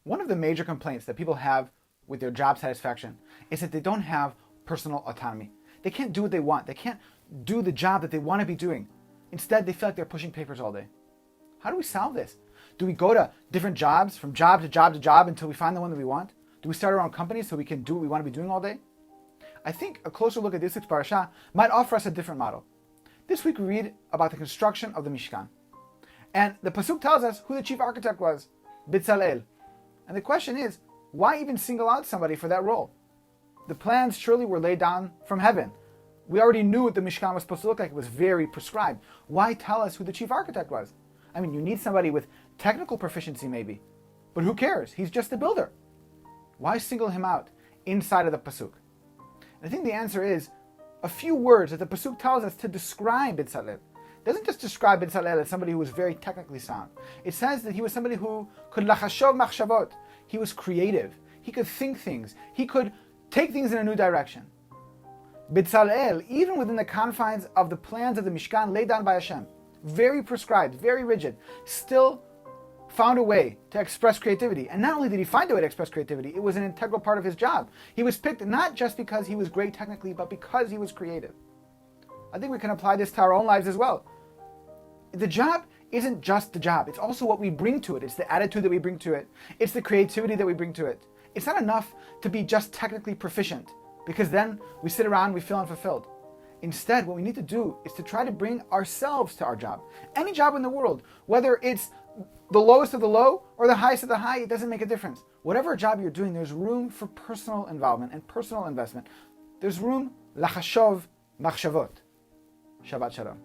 One of the major complaints that people have with their job satisfaction is that they don't have personal autonomy. They can't do what they want. They can't do the job that they want to be doing. Instead, they feel like they're pushing papers all day. How do we solve this? Do we go to different jobs, from job to job to job, until we find the one that we want? Do we start our own companies so we can do what we want to be doing all day? I think a closer look at this week's parasha might offer us a different model. This week we read about the construction of the Mishkan. And the Pasuk tells us who the chief architect was, Bezalel. And the question is, why even single out somebody for that role? The plans surely were laid down from heaven. We already knew what the Mishkan was supposed to look like. It was very prescribed. Why tell us who the chief architect was? I mean, you need somebody with technical proficiency maybe. But who cares? He's just a builder. Why single him out inside of the Pasuk? I think the answer is a few words that the Pasuk tells us to describe Bezalel. It doesn't just describe Bezalel as somebody who was very technically sound. It says that he was somebody who could lachashov machshavot. He was creative. He could think things. He could take things in a new direction. Bezalel, even within the confines of the plans of the Mishkan laid down by Hashem, very prescribed, very rigid, still found a way to express creativity. And not only did he find a way to express creativity, it was an integral part of his job. He was picked not just because he was great technically, but because he was creative. I think we can apply this to our own lives as well. The job isn't just the job. It's also what we bring to it. It's the attitude that we bring to it. It's the creativity that we bring to it. It's not enough to be just technically proficient, because then we sit around and we feel unfulfilled. Instead, what we need to do is to try to bring ourselves to our job. Any job in the world, whether it's the lowest of the low or the highest of the high, it doesn't make a difference. Whatever job you're doing, there's room for personal involvement and personal investment. There's room lachashov machshavot. Shabbat shalom.